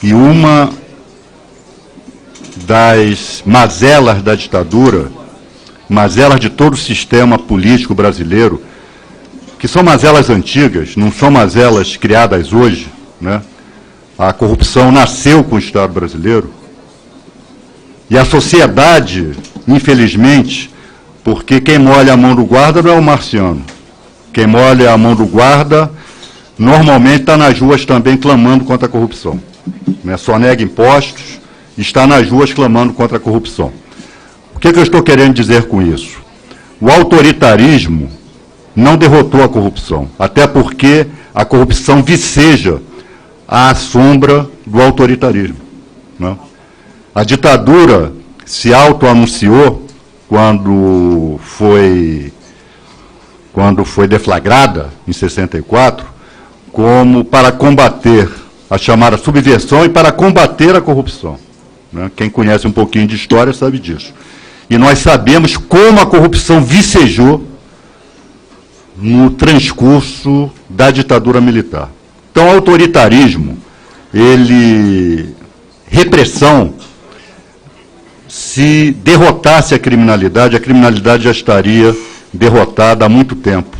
E uma das mazelas da ditadura, mazelas de todo o sistema político brasileiro, que são mazelas antigas, não são mazelas criadas hoje, né? A corrupção nasceu com o Estado brasileiro. E a sociedade, infelizmente, porque quem molha a mão do guarda não é o marciano. Quem molha a mão do guarda, normalmente está nas ruas também clamando contra a corrupção. Né? Só nega impostos, está nas ruas clamando contra a corrupção. O que eu estou querendo dizer com isso? O autoritarismo não derrotou a corrupção, até porque a corrupção viceja à sombra do autoritarismo. Né? A ditadura se autoanunciou quando foi deflagrada, em 64, como para combater a chamada subversão e para combater a corrupção. Né? Quem conhece um pouquinho de história sabe disso. E nós sabemos como a corrupção vicejou no transcurso da ditadura militar. Então, autoritarismo, repressão, se derrotasse a criminalidade já estaria derrotada há muito tempo.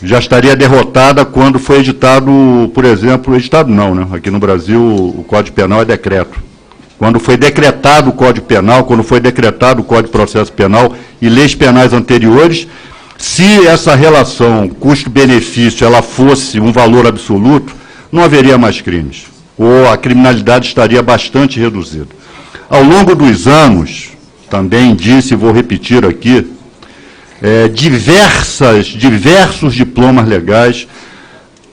Já estaria derrotada quando foi editado, por exemplo, editado não, né? Aqui no Brasil o Código Penal é decreto. Quando foi decretado o Código Penal, quando foi decretado o Código de Processo Penal e leis penais anteriores, se essa relação custo-benefício ela fosse um valor absoluto, não haveria mais crimes, ou a criminalidade estaria bastante reduzida. Ao longo dos anos, também disse e vou repetir aqui, diversos diplomas legais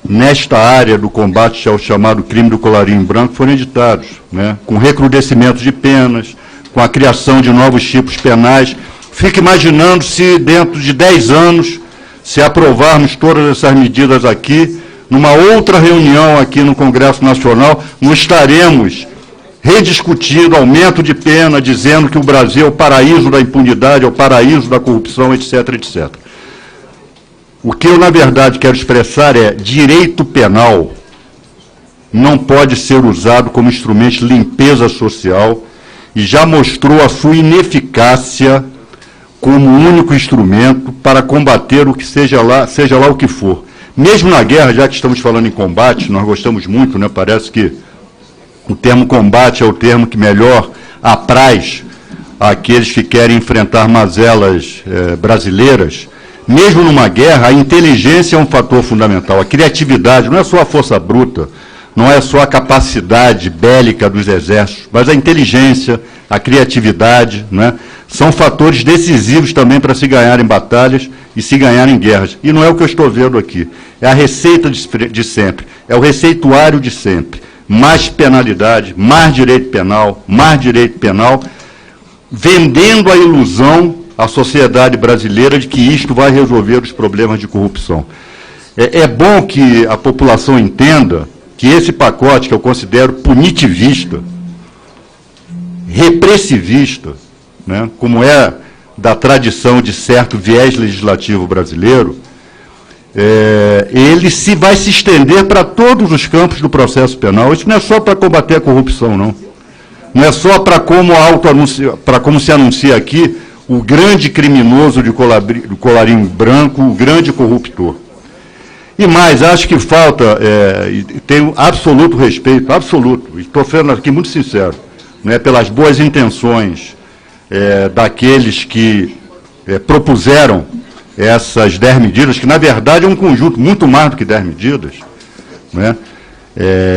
nesta área do combate ao chamado crime do colarinho branco foram editados, né, com recrudescimento de penas, com a criação de novos tipos penais. Fique imaginando se dentro de 10 anos, se aprovarmos todas essas medidas aqui, numa outra reunião aqui no Congresso Nacional, não estaremos rediscutindo aumento de pena, dizendo que o Brasil é o paraíso da impunidade, é o paraíso da corrupção, etc., etc. O que eu, na verdade, quero expressar é: direito penal não pode ser usado como instrumento de limpeza social e já mostrou a sua ineficácia como único instrumento para combater o que seja lá o que for. Mesmo na guerra, já que estamos falando em combate, nós gostamos muito, né? Parece que o termo combate é o termo que melhor apraz àqueles que querem enfrentar mazelas brasileiras. Mesmo numa guerra, a inteligência é um fator fundamental. A criatividade não é só a força bruta, não é só a capacidade bélica dos exércitos, mas a inteligência, a criatividade, né, são fatores decisivos também para se ganhar em batalhas e se ganhar em guerras. E não é o que eu estou vendo aqui. É a receita de sempre, é o receituário de sempre. Mais penalidade, mais direito penal, vendendo a ilusão à sociedade brasileira de que isto vai resolver os problemas de corrupção. É bom que a população entenda que esse pacote, que eu considero punitivista, repressivista, né, como é da tradição de certo viés legislativo brasileiro, ele vai se estender para todos os campos do processo penal. Isso não é só para combater a corrupção, não. Não é só para como se anuncia aqui, o grande criminoso de colarinho branco, o grande corruptor. E mais, acho que falta, tenho absoluto respeito, absoluto, e estou sendo aqui muito sincero, né, pelas boas intenções daqueles que propuseram essas 10 medidas, que na verdade é um conjunto muito mais do que 10 medidas, né,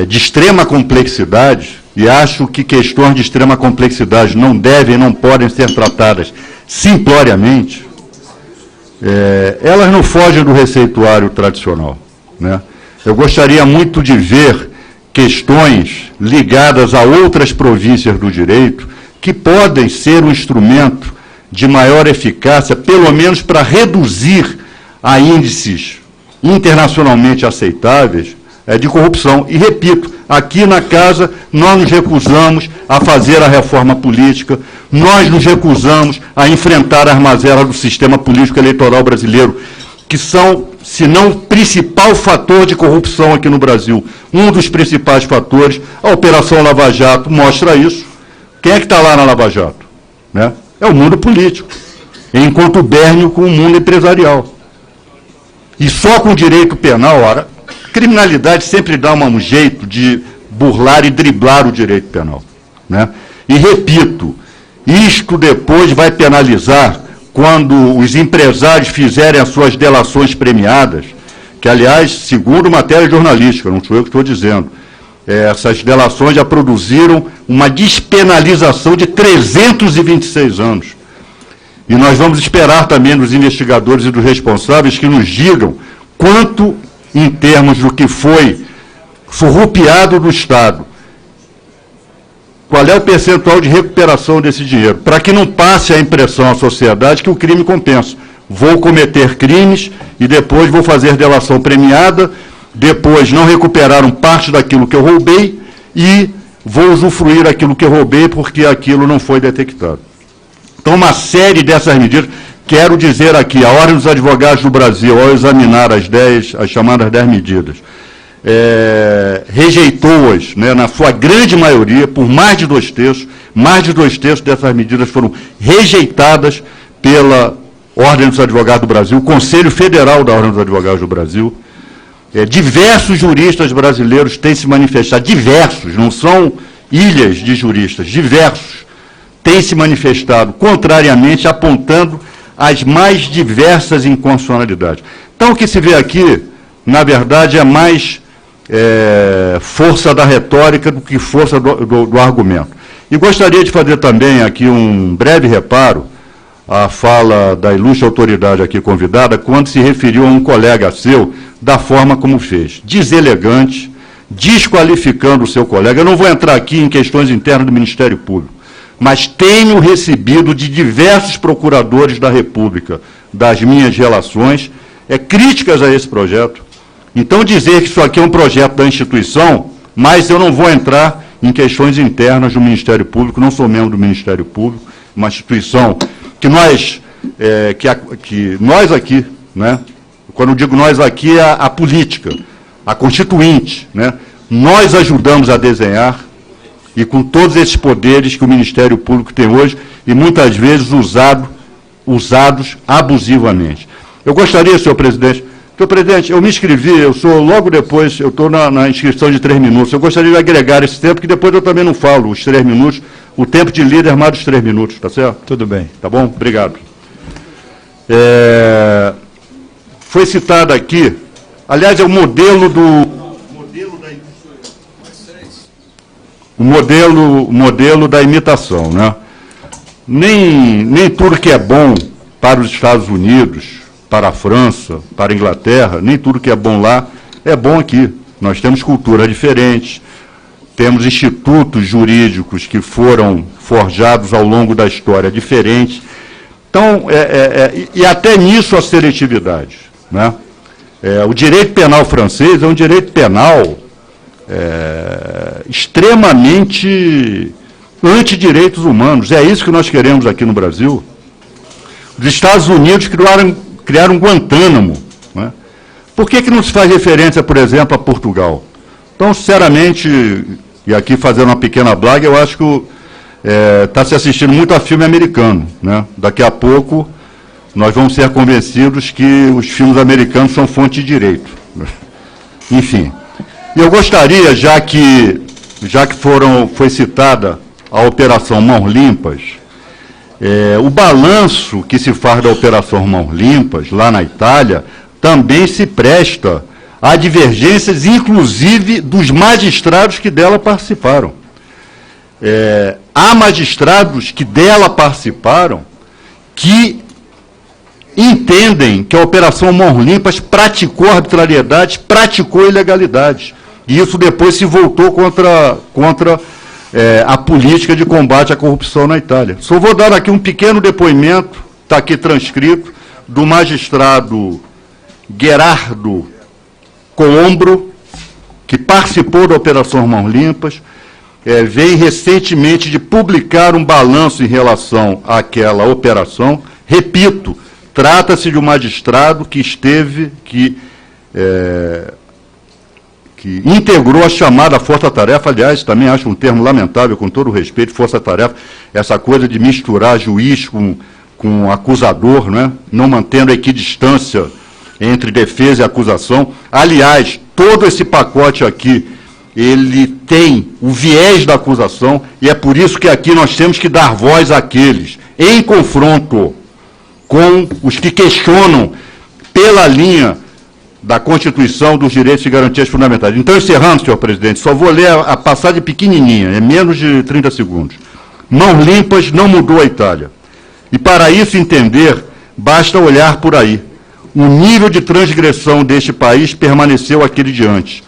de extrema complexidade, e acho que questões de extrema complexidade não devem, não podem ser tratadas simploriamente. Elas não fogem do receituário tradicional, né? Eu gostaria muito de ver questões ligadas a outras províncias do direito que podem ser um instrumento de maior eficácia, pelo menos para reduzir a índices internacionalmente aceitáveis de corrupção. E, repito, aqui na Casa nós nos recusamos a fazer a reforma política, nós nos recusamos a enfrentar as mazelas do sistema político eleitoral brasileiro, que são se não o principal fator de corrupção aqui no Brasil. Um dos principais fatores, a Operação Lava Jato mostra isso. Quem é que está lá na Lava Jato? Né? É o mundo político, em contubérnio com o mundo empresarial. E só com o direito penal, ora, a criminalidade sempre dá um jeito de burlar e driblar o direito penal. Né? E repito, isto depois vai penalizar quando os empresários fizerem as suas delações premiadas, que, aliás, segundo matéria jornalística, não sou eu que estou dizendo, essas delações já produziram uma despenalização de 326 anos. E nós vamos esperar também dos investigadores e dos responsáveis que nos digam quanto, em termos do que foi surrupiado do Estado, qual é o percentual de recuperação desse dinheiro, para que não passe a impressão à sociedade que o crime compensa. Vou cometer crimes e depois vou fazer delação premiada, depois não recuperaram parte daquilo que eu roubei e vou usufruir aquilo que eu roubei porque aquilo não foi detectado. Então, uma série dessas medidas, quero dizer aqui, a Ordem dos Advogados do Brasil, ao examinar as chamadas 10 medidas, rejeitou-as, né, na sua grande maioria, por mais de 2/3 dessas medidas foram rejeitadas pela Ordem dos Advogados do Brasil, o Conselho Federal da Ordem dos Advogados do Brasil. Diversos juristas brasileiros têm se manifestado, diversos, não são ilhas de juristas, diversos, têm se manifestado contrariamente, apontando as mais diversas inconstitucionalidades. Então, o que se vê aqui, na verdade, é mais força da retórica do que força do argumento. E gostaria de fazer também aqui um breve reparo à fala da ilustre autoridade aqui convidada, quando se referiu a um colega seu, da forma como fez. Deselegante, desqualificando o seu colega. Eu não vou entrar aqui em questões internas do Ministério Público, mas tenho recebido de diversos procuradores da República, das minhas relações, críticas a esse projeto. Então, dizer que isso aqui é um projeto da instituição, mas eu não vou entrar em questões internas do Ministério Público, não sou membro do Ministério Público, uma instituição que nós aqui, né, quando eu digo nós aqui, é a política, a constituinte, né, nós ajudamos a desenhar, e com todos esses poderes que o Ministério Público tem hoje, e muitas vezes usados abusivamente. Eu gostaria, senhor presidente, eu me inscrevi, eu estou na inscrição de 3 minutos, eu gostaria de agregar esse tempo, que depois eu também não falo os 3 minutos, o tempo de líder mais dos 3 minutos, tá certo? Tudo bem. Tá bom? Obrigado. Foi citado aqui, aliás, é o modelo da imitação, né? Nem tudo que é bom para os Estados Unidos, para a França, para a Inglaterra, nem tudo que é bom lá é bom aqui. Nós temos culturas diferentes, temos institutos jurídicos que foram forjados ao longo da história diferentes. Então, e até nisso a seletividade, né? O direito penal francês é um direito penal extremamente antidireitos humanos. É isso que nós queremos aqui no Brasil. Os Estados Unidos criaram Guantánamo, né? Por que não se faz referência, por exemplo, a Portugal? Então, sinceramente, e aqui fazendo uma pequena blaga, eu acho que está se assistindo muito a filme americano, né? Daqui a pouco nós vamos ser convencidos que os filmes americanos são fonte de direito. Enfim. E eu gostaria, já que foi citada a Operação Mãos Limpas, o balanço que se faz da Operação Mãos Limpas, lá na Itália, também se presta a divergências, inclusive, dos magistrados que dela participaram. Há magistrados que dela participaram que entendem que a Operação Mãos Limpas praticou arbitrariedade, praticou ilegalidade. E isso depois se voltou contra a política de combate à corrupção na Itália. Só vou dar aqui um pequeno depoimento, está aqui transcrito, do magistrado Gerardo Colombro, que participou da Operação Mãos Limpas, vem recentemente de publicar um balanço em relação àquela operação. Repito, Trata-se de um magistrado que integrou a chamada força-tarefa. Aliás, também acho um termo lamentável, com todo o respeito, força-tarefa, essa coisa de misturar juiz com acusador, não mantendo a equidistância entre defesa e acusação. Aliás, todo esse pacote aqui, ele tem o viés da acusação, e é por isso que aqui nós temos que dar voz àqueles, em confronto com os que questionam pela linha da Constituição dos direitos e garantias fundamentais. Então, encerrando, senhor presidente, só vou ler a passagem pequenininha, é menos de 30 segundos. Mãos limpas não mudou a Itália. E para isso entender, basta olhar por aí. O nível de transgressão deste país permaneceu aquele de antes.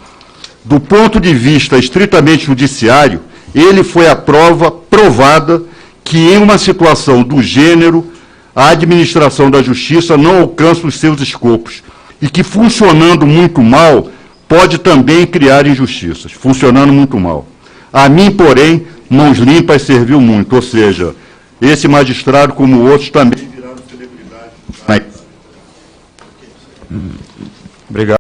Do ponto de vista estritamente judiciário, ele foi a prova provada que, em uma situação do gênero, a administração da justiça não alcança os seus escopos e que, funcionando muito mal, pode também criar injustiças, funcionando muito mal. A mim, porém, mãos limpas serviu muito, ou seja, esse magistrado, como outros, também viraram celebridade. Obrigado.